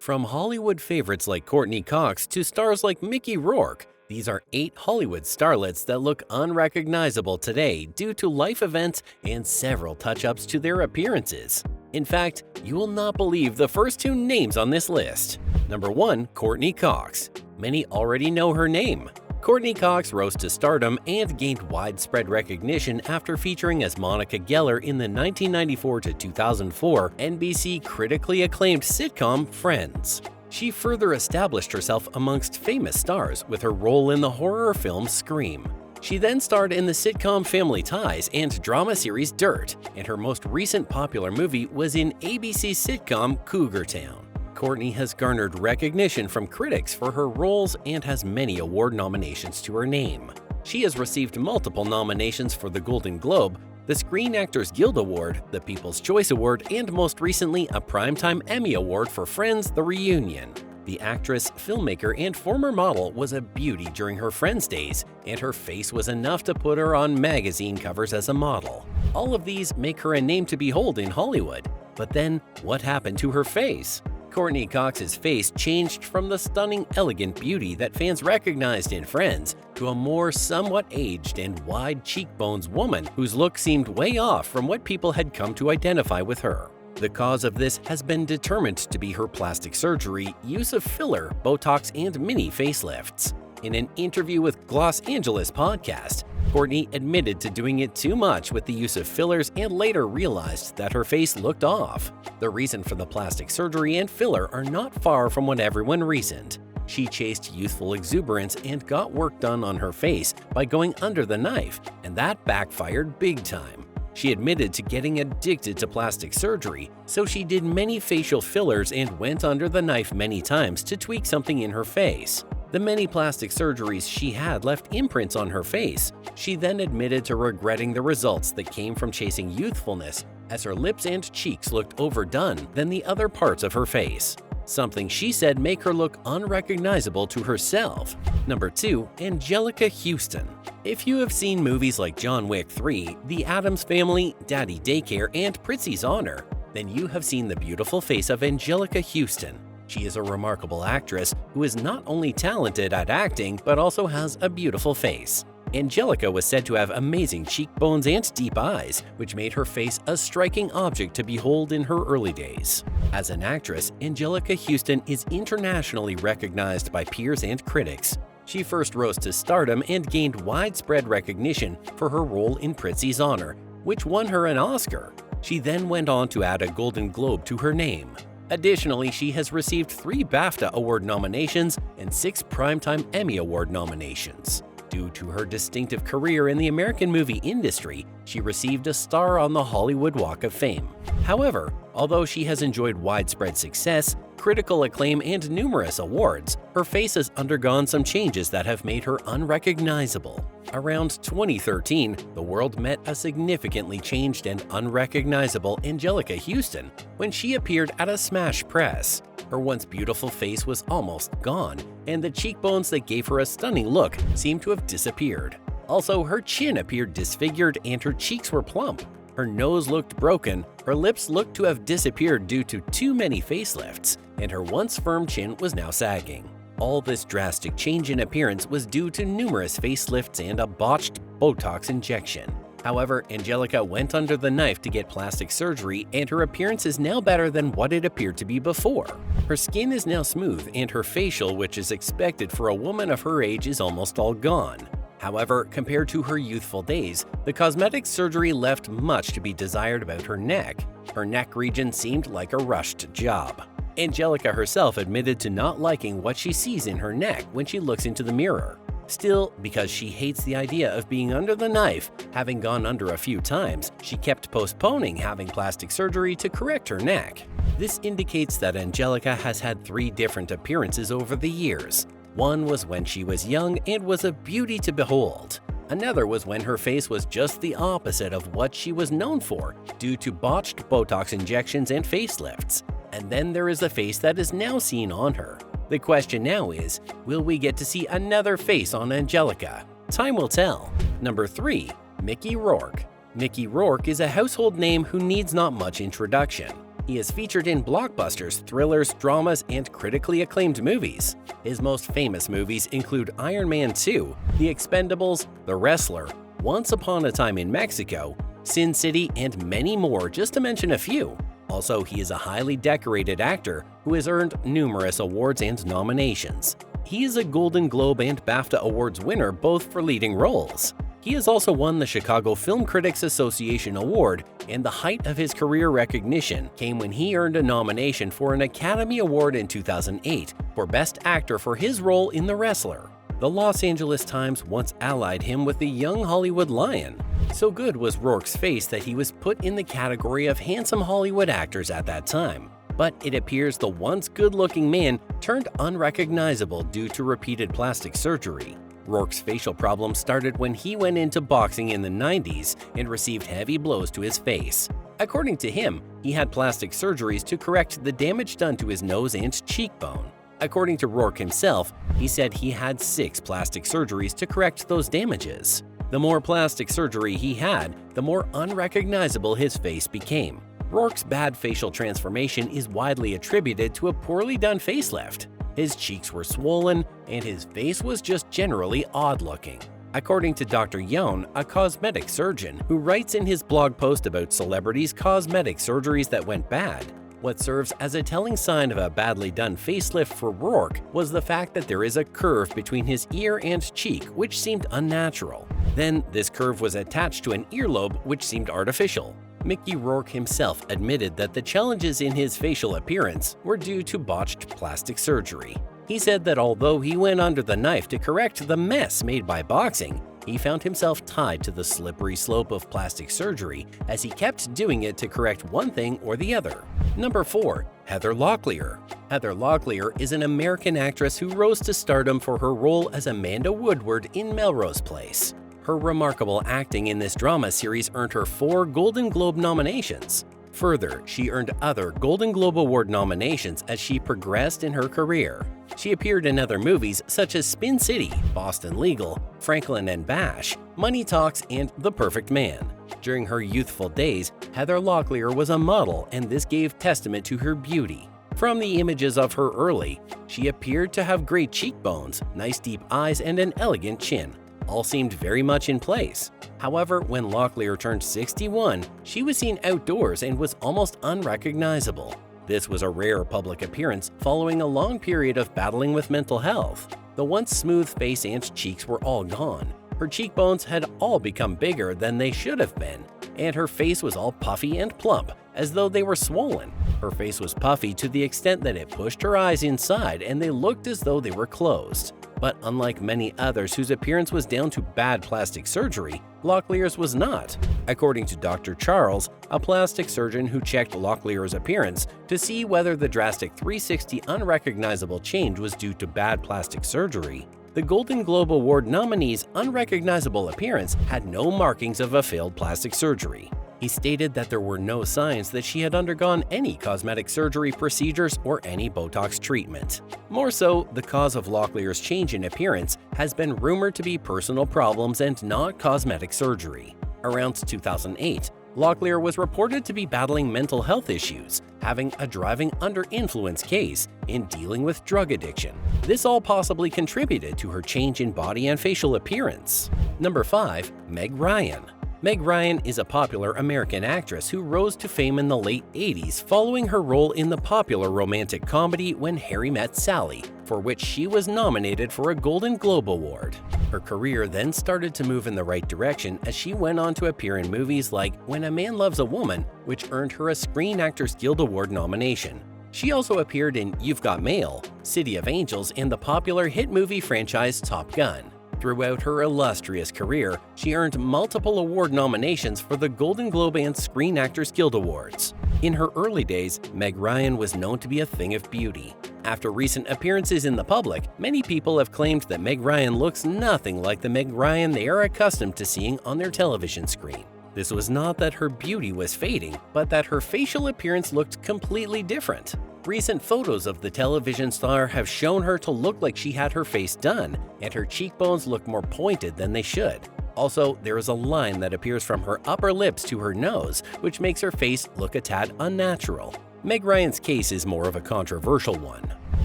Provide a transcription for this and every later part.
From Hollywood favorites like Courtney Cox to stars like Mickey Rourke, these are 8 Hollywood starlets that look unrecognizable today due to life events and several touch-ups to their appearances. In fact, you will not believe the first 2 names on this list. Number 1. Courtney Cox. Many already know her name. Courtney Cox rose to stardom and gained widespread recognition after featuring as Monica Geller in the 1994 to 2004 NBC critically acclaimed sitcom Friends. She further established herself amongst famous stars with her role in the horror film Scream. She then starred in the sitcom Family Ties and drama series Dirt, and her most recent popular movie was in ABC's sitcom Cougar Town. Courtney has garnered recognition from critics for her roles and has many award nominations to her name. She has received multiple nominations for the Golden Globe, the Screen Actors Guild Award, the People's Choice Award, and most recently a Primetime Emmy Award for Friends: The Reunion. The actress, filmmaker, and former model was a beauty during her Friends days, and her face was enough to put her on magazine covers as a model. All of these make her a name to behold in Hollywood. But then, what happened to her face? Courtney Cox's face changed from the stunning, elegant beauty that fans recognized in Friends to a more somewhat aged and wide cheekbones woman whose look seemed way off from what people had come to identify with her. The cause of this has been determined to be her plastic surgery, use of filler, Botox, and mini facelifts. In an interview with Los Angeles podcast, Courtney admitted to doing it too much with the use of fillers and later realized that her face looked off. The reason for the plastic surgery and filler are not far from what everyone reasoned. She chased youthful exuberance and got work done on her face by going under the knife, and that backfired big time. She admitted to getting addicted to plastic surgery, so she did many facial fillers and went under the knife many times to tweak something in her face. The many plastic surgeries she had left imprints on her face. She then admitted to regretting the results that came from chasing youthfulness, as her lips and cheeks looked overdone than the other parts of her face. Something she said make her look unrecognizable to herself. Number 2. Angelica Houston. If you have seen movies like John Wick 3, The Addams Family, Daddy Daycare, and Prizzi's Honor, then you have seen the beautiful face of Angelica Houston. She is a remarkable actress who is not only talented at acting but also has a beautiful face. Angelica was said to have amazing cheekbones and deep eyes, which made her face a striking object to behold in her early days. As an actress, Angelica Houston is internationally recognized by peers and critics. She first rose to stardom and gained widespread recognition for her role in Prizzi's Honor, which won her an Oscar. She then went on to add a Golden Globe to her name. Additionally, she has received 3 BAFTA Award nominations and 6 Primetime Emmy Award nominations. Due to her distinctive career in the American movie industry, she received a star on the Hollywood Walk of Fame. However, although she has enjoyed widespread success, critical acclaim, and numerous awards, her face has undergone some changes that have made her unrecognizable. Around 2013, the world met a significantly changed and unrecognizable Angelica Houston when she appeared at a smash press. Her once beautiful face was almost gone, and the cheekbones that gave her a stunning look seemed to have disappeared. Also, her chin appeared disfigured and her cheeks were plump. Her nose looked broken, her lips looked to have disappeared due to too many facelifts, and her once firm chin was now sagging. All this drastic change in appearance was due to numerous facelifts and a botched Botox injection. However, Angelica went under the knife to get plastic surgery, and her appearance is now better than what it appeared to be before. Her skin is now smooth, and her facial, which is expected for a woman of her age, is almost all gone. However, compared to her youthful days, the cosmetic surgery left much to be desired about her neck. Her neck region seemed like a rushed job. Angelica herself admitted to not liking what she sees in her neck when she looks into the mirror. Still, because she hates the idea of being under the knife, having gone under a few times, she kept postponing having plastic surgery to correct her neck. This indicates that Angelica has had 3 different appearances over the years. One was when she was young and was a beauty to behold. Another was when her face was just the opposite of what she was known for due to botched Botox injections and facelifts. And then there is the face that is now seen on her. The question now is, will we get to see another face on Angelica? Time will tell. Number 3. Mickey Rourke. Mickey Rourke is a household name who needs not much introduction. He is featured in blockbusters, thrillers, dramas, and critically acclaimed movies. His most famous movies include Iron Man 2, The Expendables, The Wrestler, Once Upon a Time in Mexico, Sin City, and many more, just to mention a few. Also, he is a highly decorated actor who has earned numerous awards and nominations. He is a Golden Globe and BAFTA Awards winner both for leading roles. He has also won the Chicago Film Critics Association Award, and the height of his career recognition came when he earned a nomination for an Academy Award in 2008 for Best Actor for his role in The Wrestler. The Los Angeles Times once allied him with the young Hollywood lion. So good was Rourke's face that he was put in the category of handsome Hollywood actors at that time. But it appears the once good-looking man turned unrecognizable due to repeated plastic surgery. Rourke's facial problems started when he went into boxing in the 90s and received heavy blows to his face. According to him, he had plastic surgeries to correct the damage done to his nose and cheekbone. According to Rourke himself, he said he had 6 plastic surgeries to correct those damages. The more plastic surgery he had, the more unrecognizable his face became. Rourke's bad facial transformation is widely attributed to a poorly done facelift. His cheeks were swollen, and his face was just generally odd-looking. According to Dr. Joan, a cosmetic surgeon, who writes in his blog post about celebrities' cosmetic surgeries that went bad, what serves as a telling sign of a badly done facelift for Rourke was the fact that there is a curve between his ear and cheek which seemed unnatural. Then, this curve was attached to an earlobe which seemed artificial. Mickey Rourke himself admitted that the challenges in his facial appearance were due to botched plastic surgery. He said that although he went under the knife to correct the mess made by boxing, he found himself tied to the slippery slope of plastic surgery as he kept doing it to correct one thing or the other. Number 4. Heather Locklear. Heather Locklear is an American actress who rose to stardom for her role as Amanda Woodward in Melrose Place. Her remarkable acting in this drama series earned her 4 Golden Globe nominations. Further, she earned other Golden Globe Award nominations as she progressed in her career. She appeared in other movies such as Spin City, Boston Legal, Franklin and Bash, Money Talks, and The Perfect Man. During her youthful days, Heather Locklear was a model, and this gave testament to her beauty. From the images of her early, she appeared to have great cheekbones, nice deep eyes, and an elegant chin. All seemed very much in place. However, when Locklear turned 61, she was seen outdoors and was almost unrecognizable. This was a rare public appearance following a long period of battling with mental health. The once smooth face and cheeks were all gone. Her cheekbones had all become bigger than they should have been, and her face was all puffy and plump, as though they were swollen. Her face was puffy to the extent that it pushed her eyes inside and they looked as though they were closed. But unlike many others whose appearance was down to bad plastic surgery, Locklear's was not. According to Dr. Charles, a plastic surgeon who checked Locklear's appearance to see whether the drastic 360 unrecognizable change was due to bad plastic surgery, the Golden Globe Award nominee's unrecognizable appearance had no markings of a failed plastic surgery. He stated that there were no signs that she had undergone any cosmetic surgery procedures or any Botox treatment. More so, the cause of Locklear's change in appearance has been rumored to be personal problems and not cosmetic surgery. Around 2008, Locklear was reported to be battling mental health issues, having a driving under influence case, and dealing with drug addiction. This all possibly contributed to her change in body and facial appearance. Number 5. Meg Ryan. Meg Ryan is a popular American actress who rose to fame in the late 80s following her role in the popular romantic comedy When Harry Met Sally, for which she was nominated for a Golden Globe Award. Her career then started to move in the right direction as she went on to appear in movies like When a Man Loves a Woman, which earned her a Screen Actors Guild Award nomination. She also appeared in You've Got Mail, City of Angels, and the popular hit movie franchise Top Gun. Throughout her illustrious career, she earned multiple award nominations for the Golden Globe and Screen Actors Guild Awards. In her early days, Meg Ryan was known to be a thing of beauty. After recent appearances in the public, many people have claimed that Meg Ryan looks nothing like the Meg Ryan they are accustomed to seeing on their television screen. This was not that her beauty was fading, but that her facial appearance looked completely different. Recent photos of the television star have shown her to look like she had her face done, and her cheekbones look more pointed than they should. Also, there is a line that appears from her upper lips to her nose, which makes her face look a tad unnatural. Meg Ryan's case is more of a controversial one.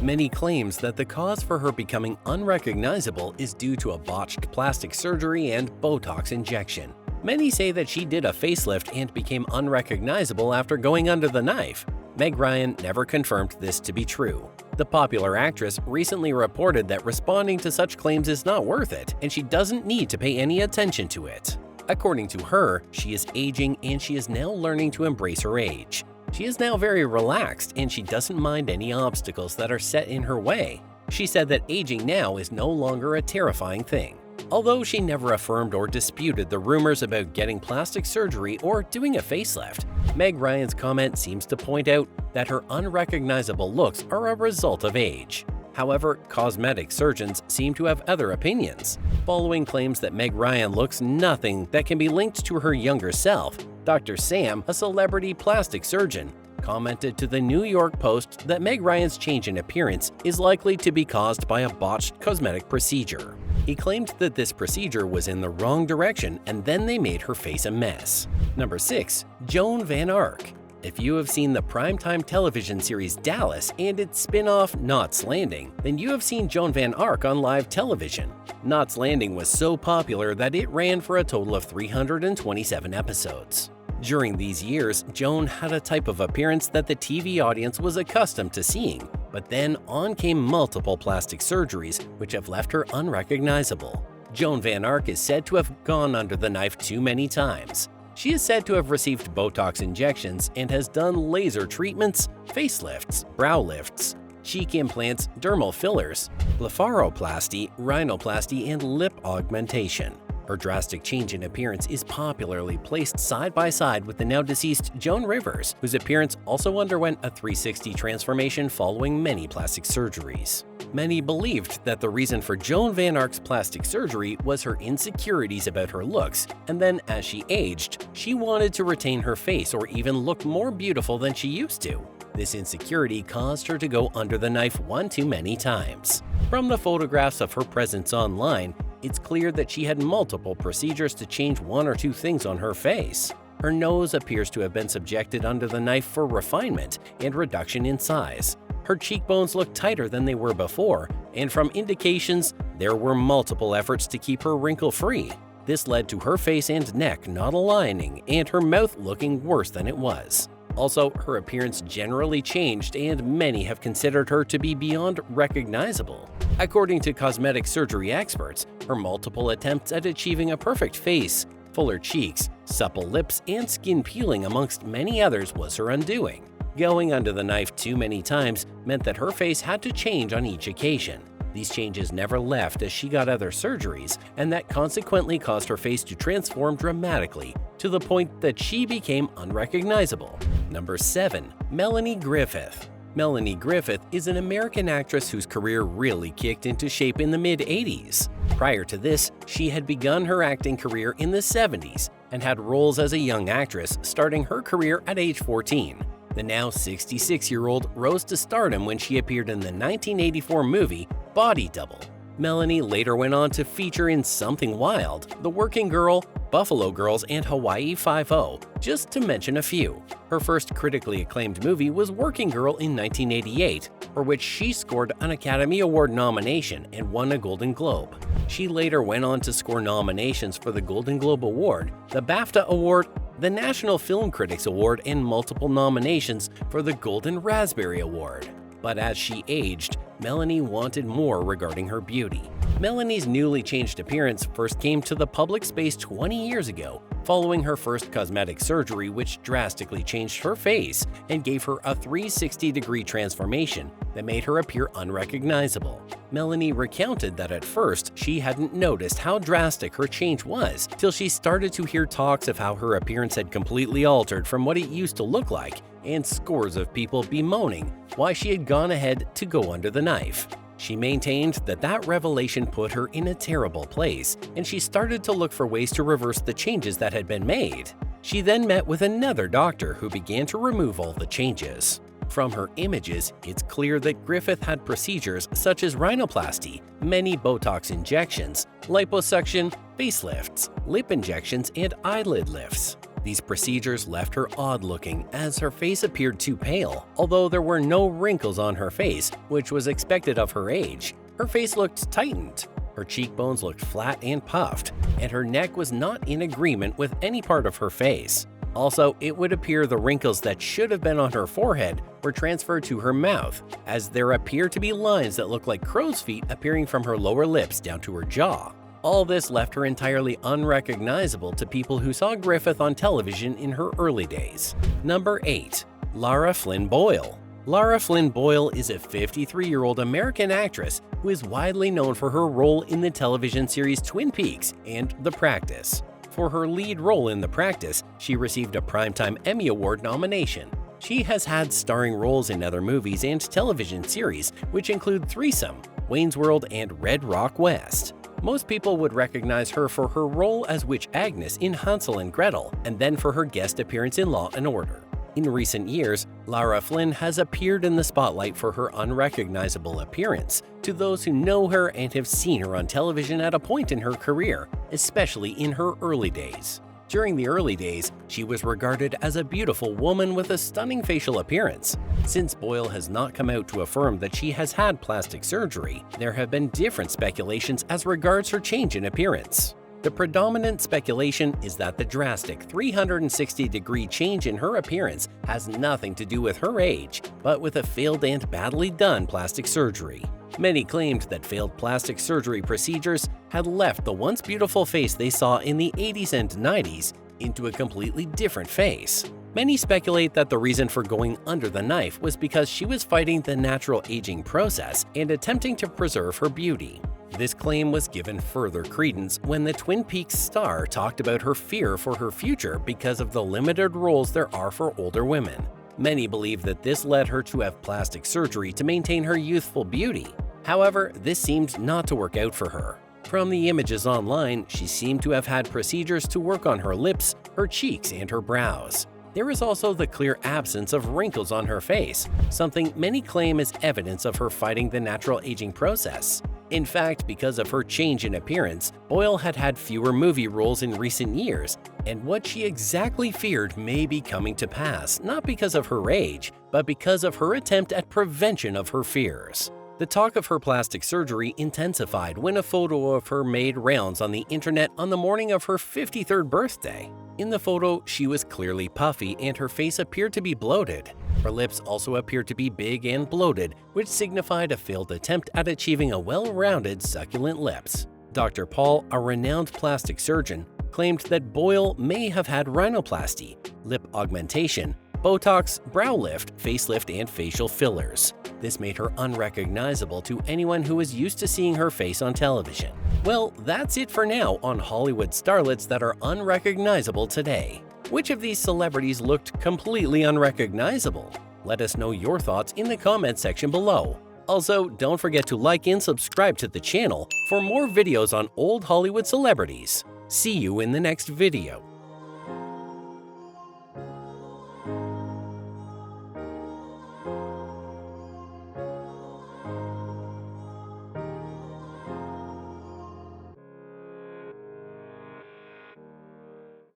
Many claims that the cause for her becoming unrecognizable is due to a botched plastic surgery and Botox injection. Many say that she did a facelift and became unrecognizable after going under the knife. Meg Ryan never confirmed this to be true. The popular actress recently reported that responding to such claims is not worth it, and she doesn't need to pay any attention to it. According to her, she is aging and she is now learning to embrace her age. She is now very relaxed and she doesn't mind any obstacles that are set in her way. She said that aging now is no longer a terrifying thing. Although she never affirmed or disputed the rumors about getting plastic surgery or doing a facelift, Meg Ryan's comment seems to point out that her unrecognizable looks are a result of age. However, cosmetic surgeons seem to have other opinions. Following claims that Meg Ryan looks nothing that can be linked to her younger self, Dr. Sam, a celebrity plastic surgeon, commented to the New York Post that Meg Ryan's change in appearance is likely to be caused by a botched cosmetic procedure. He claimed that this procedure was in the wrong direction and then they made her face a mess. Number 6. Joan Van Ark. If you have seen the primetime television series Dallas and its spin-off Knots Landing, then you have seen Joan Van Ark on live television. Knots Landing was so popular that it ran for a total of 327 episodes. During these years, Joan had a type of appearance that the TV audience was accustomed to seeing, but then on came multiple plastic surgeries, which have left her unrecognizable. Joan Van Ark is said to have gone under the knife too many times. She is said to have received Botox injections and has done laser treatments, facelifts, brow lifts, cheek implants, dermal fillers, blepharoplasty, rhinoplasty, and lip augmentation. Her drastic change in appearance is popularly placed side by side with the now deceased Joan Rivers, whose appearance also underwent a 360 transformation following many plastic surgeries. Many believed that the reason for Joan Van Ark's plastic surgery was her insecurities about her looks, and then as she aged, she wanted to retain her face or even look more beautiful than she used to. This insecurity caused her to go under the knife one too many times. From the photographs of her presence online, it's clear that she had multiple procedures to change one or two things on her face. Her nose appears to have been subjected under the knife for refinement and reduction in size. Her cheekbones look tighter than they were before, and from indications, there were multiple efforts to keep her wrinkle-free. This led to her face and neck not aligning and her mouth looking worse than it was. Also, her appearance generally changed and many have considered her to be beyond recognizable. According to cosmetic surgery experts, her multiple attempts at achieving a perfect face, fuller cheeks, supple lips, and skin peeling amongst many others was her undoing. Going under the knife too many times meant that her face had to change on each occasion. These changes never left as she got other surgeries, and that consequently caused her face to transform dramatically to the point that she became unrecognizable. Number 7. Melanie Griffith. Melanie Griffith is an American actress whose career really kicked into shape in the mid-80s. Prior to this, she had begun her acting career in the 70s and had roles as a young actress, starting her career at age 14. The now 66-year-old rose to stardom when she appeared in the 1984 movie Body Double. Melanie later went on to feature in Something Wild, The Working Girl, Buffalo Girls, and Hawaii Five-0, just to mention a few. Her first critically acclaimed movie was Working Girl in 1988, for which she scored an Academy Award nomination and won a Golden Globe. She later went on to score nominations for the Golden Globe Award, the BAFTA Award, the National Film Critics Award, and multiple nominations for the Golden Raspberry Award. But as she aged, Melanie wanted more regarding her beauty. Melanie's newly changed appearance first came to the public space 20 years ago, following her first cosmetic surgery which drastically changed her face and gave her a 360-degree transformation that made her appear unrecognizable. Melanie recounted that at first she hadn't noticed how drastic her change was till she started to hear talks of how her appearance had completely altered from what it used to look like, and scores of people bemoaning why she had gone ahead to go under the knife. She maintained that that revelation put her in a terrible place, and she started to look for ways to reverse the changes that had been made. She then met with another doctor who began to remove all the changes. From her images, it's clear that Griffith had procedures such as rhinoplasty, many Botox injections, liposuction, facelifts, lip injections, and eyelid lifts. These procedures left her odd-looking as her face appeared too pale, although there were no wrinkles on her face, which was expected of her age. Her face looked tightened. Her cheekbones looked flat and puffed, and her neck was not in agreement with any part of her face. Also, it would appear the wrinkles that should have been on her forehead were transferred to her mouth, as there appear to be lines that look like crow's feet appearing from her lower lips down to her jaw. All this left her entirely unrecognizable to people who saw Griffith on television in her early days. Number 8. Lara Flynn Boyle. Lara Flynn Boyle is a 53-year-old American actress who is widely known for her role in the television series Twin Peaks and The Practice. For her lead role in The Practice, she received a Primetime Emmy Award nomination. She has had starring roles in other movies and television series, which include Threesome, Wayne's World, and Red Rock West. Most people would recognize her for her role as Witch Agnes in Hansel and Gretel, and then for her guest appearance in Law & Order. In recent years, Lara Flynn has appeared in the spotlight for her unrecognizable appearance to those who know her and have seen her on television at a point in her career, especially in her early days. During the early days, she was regarded as a beautiful woman with a stunning facial appearance. Since Boyle has not come out to affirm that she has had plastic surgery, there have been different speculations as regards her change in appearance. The predominant speculation is that the drastic 360-degree change in her appearance has nothing to do with her age, but with a failed and badly done plastic surgery. Many claimed that failed plastic surgery procedures had left the once beautiful face they saw in the 80s and 90s into a completely different face. Many speculate that the reason for going under the knife was because she was fighting the natural aging process and attempting to preserve her beauty. This claim was given further credence when the Twin Peaks star talked about her fear for her future because of the limited roles there are for older women. Many believe that this led her to have plastic surgery to maintain her youthful beauty. However, this seemed not to work out for her. From the images online, she seemed to have had procedures to work on her lips, her cheeks, and her brows. There is also the clear absence of wrinkles on her face, something many claim is evidence of her fighting the natural aging process. In fact, because of her change in appearance, Boyle had had fewer movie roles in recent years, and what she exactly feared may be coming to pass, not because of her age, but because of her attempt at prevention of her fears. The talk of her plastic surgery intensified when a photo of her made rounds on the internet on the morning of her 53rd birthday. In the photo, she was clearly puffy and her face appeared to be bloated. Her lips also appeared to be big and bloated, which signified a failed attempt at achieving a well-rounded, succulent lips. Dr. Paul, a renowned plastic surgeon, claimed that Boyle may have had rhinoplasty, lip augmentation, Botox, brow lift, facelift, and facial fillers. This made her unrecognizable to anyone who was used to seeing her face on television. Well, that's it for now on Hollywood starlets that are unrecognizable today. Which of these celebrities looked completely unrecognizable? Let us know your thoughts in the comment section below. Also, don't forget to like and subscribe to the channel for more videos on old Hollywood celebrities. See you in the next video.